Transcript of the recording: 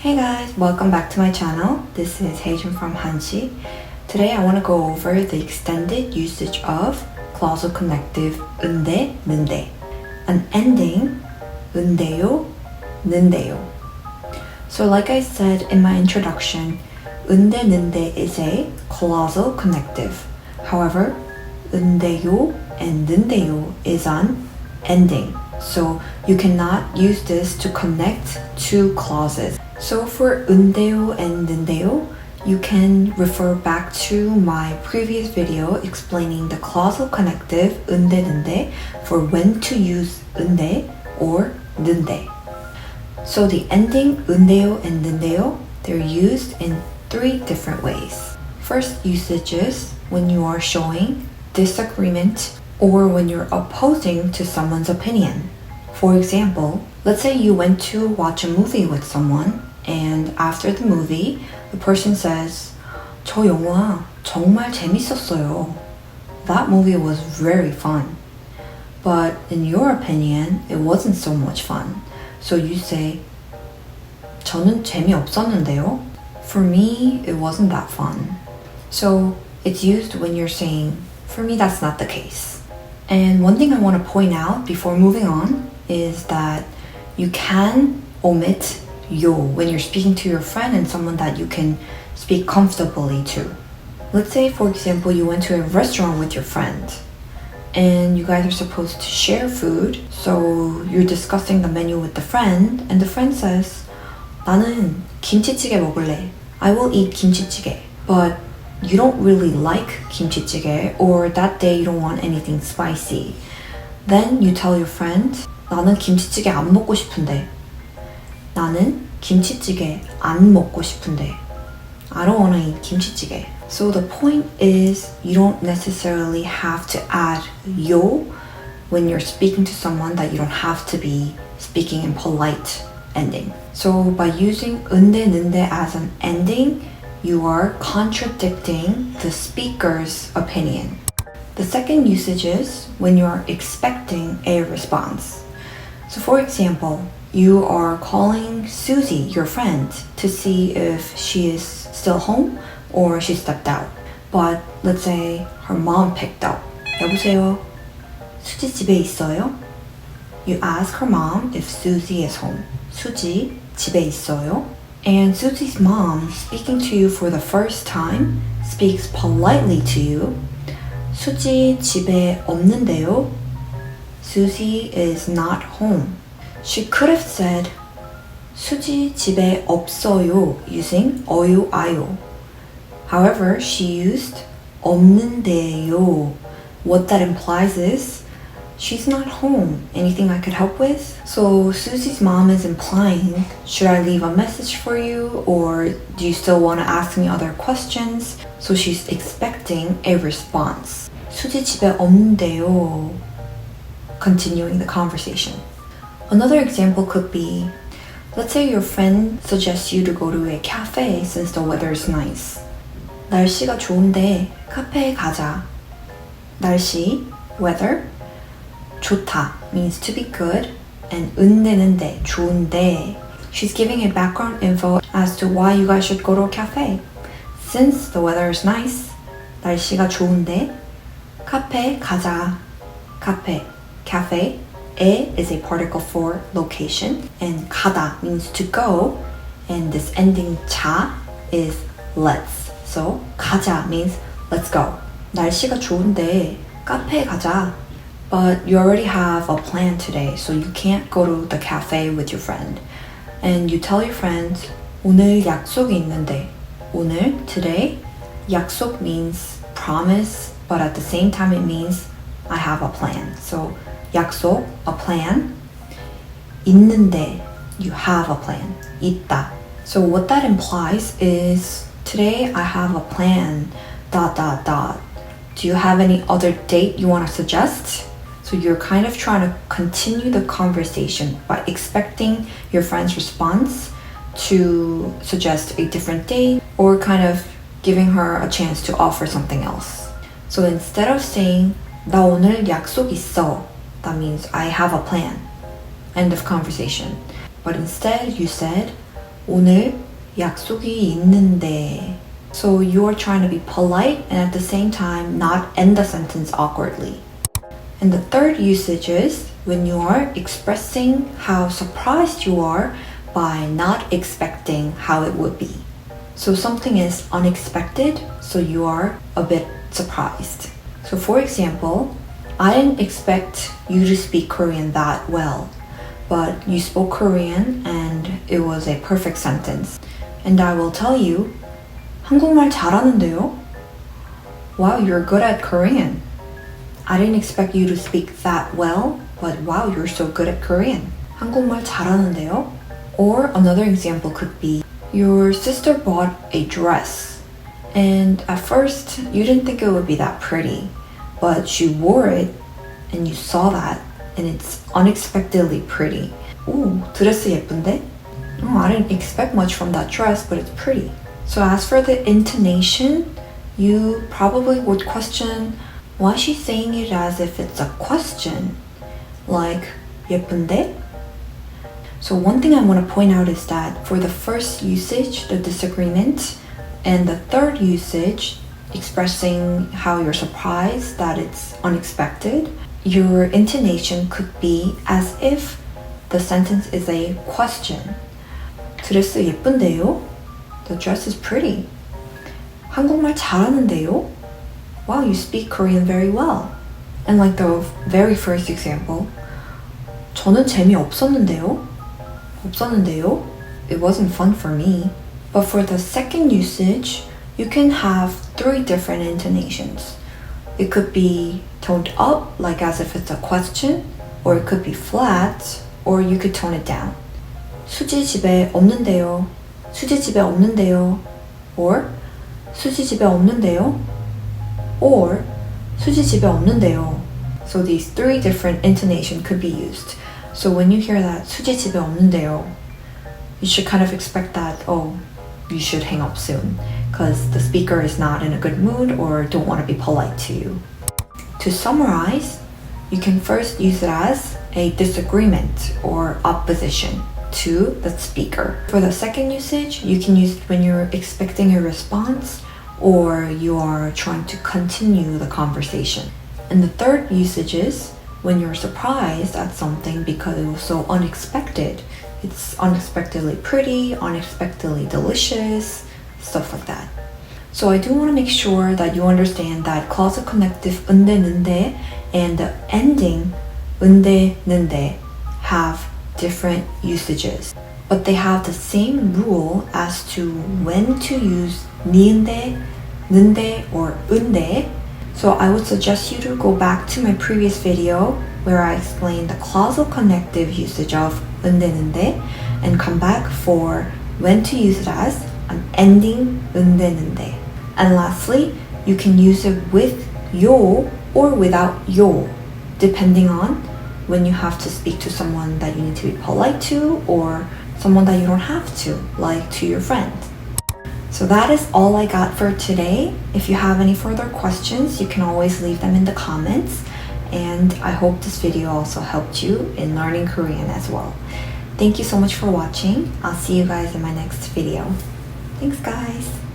Hey guys, welcome back to my channel. This is Heijun from Hanshi. Today I want to go over the extended usage of clausal connective 은데, 는데. An ending, 은데요, 는데요. So like I said in my introduction, 은데, 는데 is a clausal connective. However, 은데요 and 는데요 is an ending. So you cannot use this to connect two clauses. So for 은데요 and 는데요, you can refer back to my previous video explaining the clausal connective 은데, 는데 for when to use 은데 or 는데. So the ending 은데요 and 는데요, they're used in three different ways. First usage is when you are showing disagreement or when you're opposing to someone's opinion. For example, let's say you went to watch a movie with someone and after the movie, the person says, 저 영화 정말 재밌었어요. That movie was very fun. But in your opinion, it wasn't so much fun. So you say, 저는 재미없었는데요. For me, it wasn't that fun. So it's used when you're saying, for me, that's not the case. And one thing I want to point out before moving on is that you can omit yo when you're speaking to your friend and someone that you can speak comfortably to. Let's say, for example, you went to a restaurant with your friend and you guys are supposed to share food. So you're discussing the menu with the friend and the friend says, 나는 김치찌개 먹을래. I will eat 김치찌개. But you don't really like 김치찌개 or that day you don't want anything spicy. Then you tell your friend, 나는 김치찌개 안 먹고 싶은데. 나는 김치찌개 안 먹고 싶은데. I don't want to eat 김치찌개. So the point is you don't necessarily have to add yo when you're speaking to someone that you don't have to be speaking in polite ending. So by using 은데, 는데 as an ending, you are contradicting the speaker's opinion. The second usage is when you are expecting a response. So for example, you are calling Susie, your friend, to see if she is still home or she stepped out. But let's say her mom picked up. 여보세요? 수지 집에 있어요? You ask her mom if Susie is home. 수지 집에 있어요? And Susie's mom, speaking to you for the first time, speaks politely to you. 수지 집에 없는데요? Susie is not home. She could have said 수지 집에 없어요 using 어요, 아요. However, she used 없는데요. What that implies is she's not home. Anything I could help with? So Susie's mom is implying, should I leave a message for you or do you still want to ask me other questions? So she's expecting a response. 수지 집에 없는데요. Continuing the conversation. Another example could be, let's say your friend suggests you to go to a cafe since the weather is nice. 날씨가 좋은데 카페에 가자. 날씨, weather, 좋다 means to be good, and 은데는데, 좋은데. She's giving a background info as to why you guys should go to a cafe. Since the weather is nice, 날씨가 좋은데, 카페 가자. 카페, cafe. 에 is a particle for location, and 가다 means to go, and this ending 자 is let's. So 가자 means let's go. 날씨가 좋은데 카페에 가자. But you already have a plan today, so you can't go to the cafe with your friend. And you tell your friend, 오늘 약속이 있는데. 오늘, today, 약속 means promise, but at the same time it means I have a plan. So 약속, a plan. 있는데, you have a plan. 있다. So what that implies is, today I have a plan, ... Do you have any other date you want to suggest? So you're kind of trying to continue the conversation by expecting your friend's response to suggest a different date or kind of giving her a chance to offer something else. So instead of saying, 나 오늘 약속 있어, that means I have a plan. End of conversation. But instead you said, 오늘 약속이 있는데. So you are trying to be polite and at the same time not end the sentence awkwardly. And the third usage is when you are expressing how surprised you are by not expecting how it would be. So something is unexpected, so you are a bit surprised. So for example, I didn't expect you to speak Korean that well, but you spoke Korean and it was a perfect sentence. And I will tell you, 한국말 잘하는데요? Wow, you're good at Korean. I didn't expect you to speak that well, but wow, you're so good at Korean. 한국말 잘하는데요? Or another example could be, your sister bought a dress, and at first you didn't think it would be that pretty, but she wore it and you saw that and it's unexpectedly pretty. Ooh, 드레스 예쁜데? Oh, I didn't expect much from that dress, but it's pretty. So as for the intonation, you probably would question, why is she saying it as if it's a question? Like, 예쁜데? So one thing I want to point out is that for the first usage, the disagreement, and the third usage, expressing how you're surprised that it's unexpected, your intonation could be as if the sentence is a question. 드레스 예쁜데요? The dress is pretty. 한국말 잘하는데요? Wow, you speak Korean very well. And like the very first example, 저는 재미없었는데요? 없었는데요? It wasn't fun for me. But for the second usage, you can have 3 different intonations. It could be toned up, like as if it's a question, or it could be flat, or you could tone it down. 수지 집에 없는데요. 수지 집에 없는데요. Or 수지 집에 없는데요. Or 수지 집에 없는데요. So these 3 different intonations could be used. So when you hear that 수지 집에 없는데요, you should kind of expect that, oh, you should hang up soon because the speaker is not in a good mood or don't want to be polite to you. To summarize, you can first use it as a disagreement or opposition to the speaker. For the second usage, you can use it when you're expecting a response or you are trying to continue the conversation. And the third usage is when you're surprised at something because it was so unexpected. It's unexpectedly pretty, unexpectedly delicious, stuff like that. So I do want to make sure that you understand that clausal connective 은데 는데 and the ending 은데 는데 have different usages, but they have the same rule as to when to use 니은데, 는데, or 은데. So I would suggest you to go back to my previous video where I explained the clausal connective usage of 은데, 는데, and come back for when to use it as an ending 은데, 는데. And lastly, you can use it with 요 or without 요, depending on when you have to speak to someone that you need to be polite to or someone that you don't have to, like to your friend. So that is all I got for today. If you have any further questions, you can always leave them in the comments. And I hope this video also helped you in learning Korean as well. Thank you so much for watching. I'll see you guys in my next video. Thanks guys.